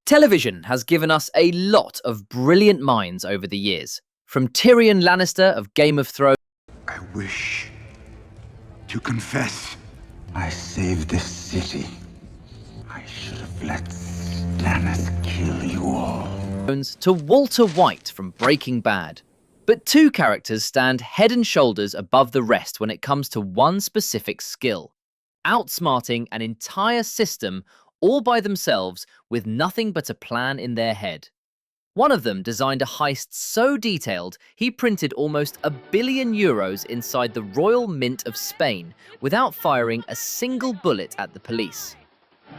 Television has given us a lot of brilliant minds over the years, from Tyrion Lannister of Game of Thrones. I wish to confess. I saved this city. I should have let Stannis kill you all. To Walter White from Breaking Bad. But two characters stand head and shoulders above the rest when it comes to one specific skill: outsmarting an entire system all by themselves with nothing but a plan in their head. One of them designed a heist so detailed he printed almost €1 billion inside the Royal Mint of Spain without firing a single bullet at the police.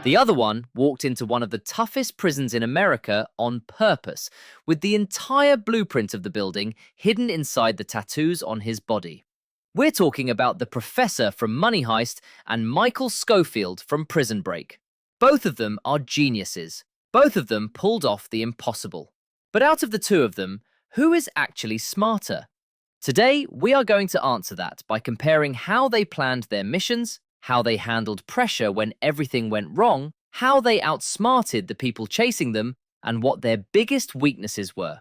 The other one walked into one of the toughest prisons in America on purpose, with the entire blueprint of the building hidden inside the tattoos on his body. We're talking about the Professor from Money Heist and Michael Scofield from Prison Break. Both of them are geniuses. Both of them pulled off the impossible. But out of the two of them, who is actually smarter? Today, we are going to answer that by comparing how they planned their missions, how they handled pressure when everything went wrong, how they outsmarted the people chasing them, and what their biggest weaknesses were.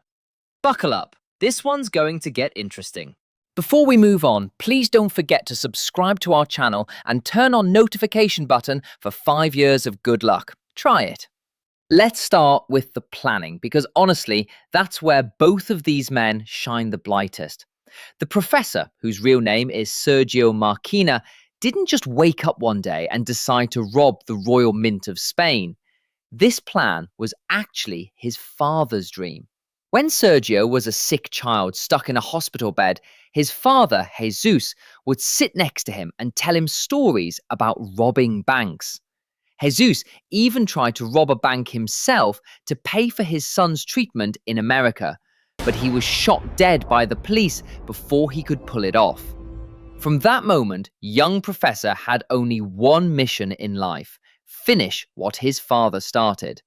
Buckle up, this one's going to get interesting. Before we move on, please don't forget to subscribe to our channel and turn on notification button for 5 years of good luck. Try it. Let's start with the planning, because honestly, that's where both of these men shine the brightest. The Professor, whose real name is Sergio Marquina, didn't just wake up one day and decide to rob the Royal Mint of Spain. This plan was actually his father's dream. When Sergio was a sick child stuck in a hospital bed, his father, Jesus, would sit next to him and tell him stories about robbing banks. Jesus even tried to rob a bank himself to pay for his son's treatment in America, but he was shot dead by the police before he could pull it off. From that moment, young Professor had only one mission in life: finish what his father started.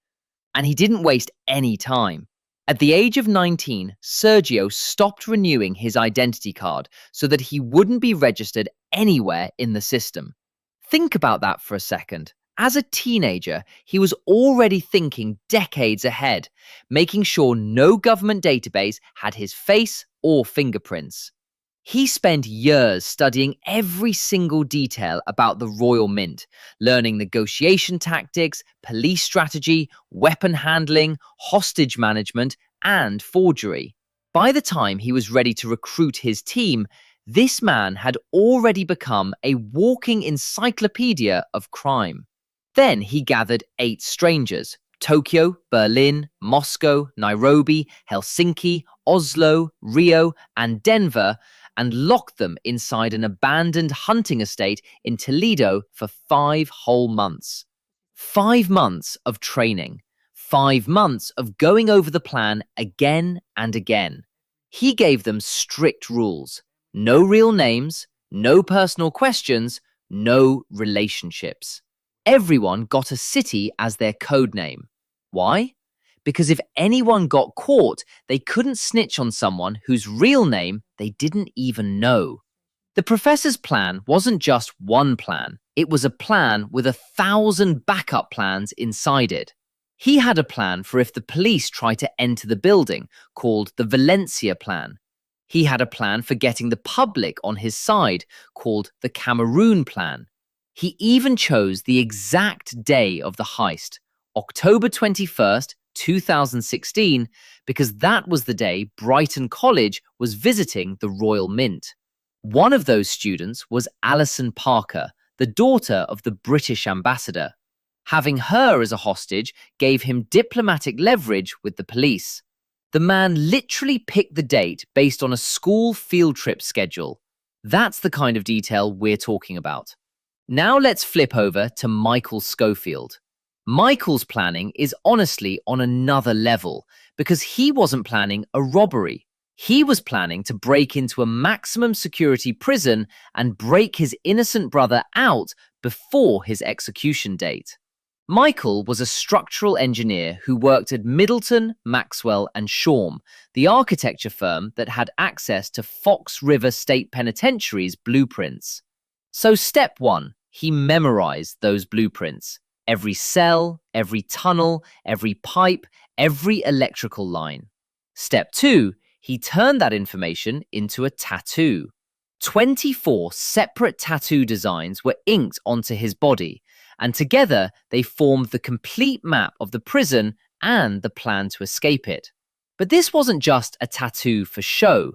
And he didn't waste any time. At the age of 19, Sergio stopped renewing his identity card so that he wouldn't be registered anywhere in the system. Think about that for a second. As a teenager, he was already thinking decades ahead, making sure no government database had his face or fingerprints. He spent years studying every single detail about the Royal Mint, learning negotiation tactics, police strategy, weapon handling, hostage management, and forgery. By the time he was ready to recruit his team, this man had already become a walking encyclopedia of crime. Then he gathered 8 strangers: Tokyo, Berlin, Moscow, Nairobi, Helsinki, Oslo, Rio, and Denver, and locked them inside an abandoned hunting estate in Toledo for 5 whole months. 5 months of training. 5 months of going over the plan again and again. He gave them strict rules: no real names, no personal questions, no relationships. Everyone got a city as their code name. Why? Because if anyone got caught, they couldn't snitch on someone whose real name they didn't even know. The Professor's plan wasn't just one plan. It was a plan with 1,000 backup plans inside it. He had a plan for if the police tried to enter the building, called the Valencia Plan. He had a plan for getting the public on his side, called the Cameroon Plan. He even chose the exact day of the heist, October 21st, 2016, because that was the day Brighton College was visiting the Royal Mint. One of those students was Alison Parker, the daughter of the British ambassador. Having her as a hostage gave him diplomatic leverage with the police. The man literally picked the date based on a school field trip schedule. That's the kind of detail we're talking about. Now let's flip over to Michael Scofield. Michael's planning is honestly on another level, because he wasn't planning a robbery. He was planning to break into a maximum security prison and break his innocent brother out before his execution date. Michael was a structural engineer who worked at Middleton, Maxwell and Shawm, the architecture firm that had access to Fox River State Penitentiary's blueprints. So step 1, he memorized those blueprints. every cell, every tunnel, every pipe, every electrical line. Step 2, he turned that information into a tattoo. 24 separate tattoo designs were inked onto his body, and together they formed the complete map of the prison and the plan to escape it. But this wasn't just a tattoo for show.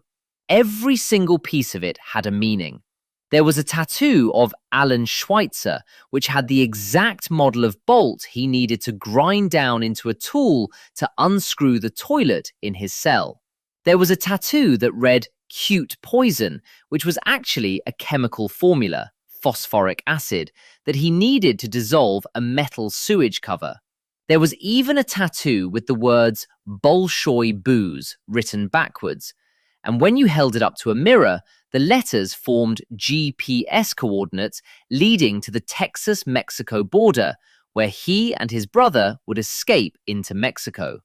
Every single piece of it had a meaning. There was a tattoo of Alan Schweitzer, which had the exact model of bolt he needed to grind down into a tool to unscrew the toilet in his cell. There was a tattoo that read cute poison, which was actually a chemical formula, phosphoric acid, that he needed to dissolve a metal sewage cover. There was even a tattoo with the words Bolshoi booze written backwards, and when you held it up to a mirror, the letters formed GPS coordinates leading to the Texas-Mexico border, where he and his brother would escape into Mexico.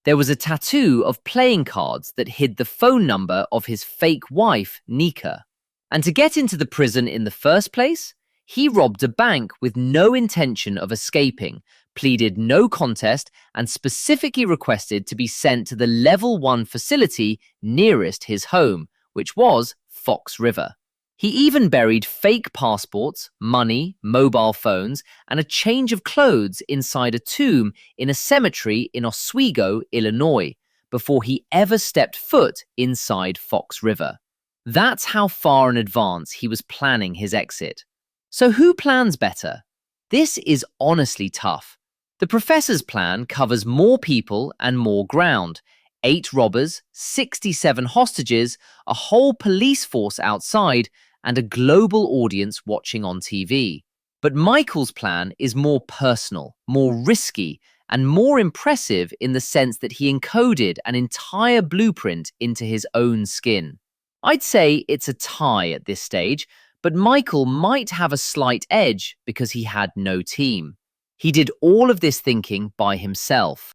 There was a tattoo of playing cards that hid the phone number of his fake wife, Nika. And to get into the prison in the first place, he robbed a bank with no intention of escaping, pleaded no contest, and specifically requested to be sent to the Level 1 facility nearest his home, which was Fox River. He even buried fake passports, money, mobile phones, and a change of clothes inside a tomb in a cemetery in Oswego, Illinois, before he ever stepped foot inside Fox River. That's how far in advance he was planning his exit. So who plans better? This is honestly tough. The professor's plan covers more people and more ground. 8 robbers, 67 hostages, a whole police force outside, and a global audience watching on TV. But Michael's plan is more personal, more risky, and more impressive in the sense that he encoded an entire blueprint into his own skin. I'd say it's a tie at this stage, but Michael might have a slight edge because he had no team. He did all of this thinking by himself.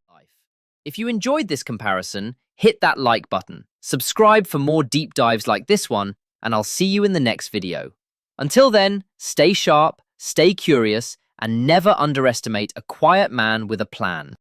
If you enjoyed this comparison, hit that like button, subscribe for more deep dives like this one, and I'll see you in the next video. Until then, stay sharp, stay curious, and never underestimate a quiet man with a plan.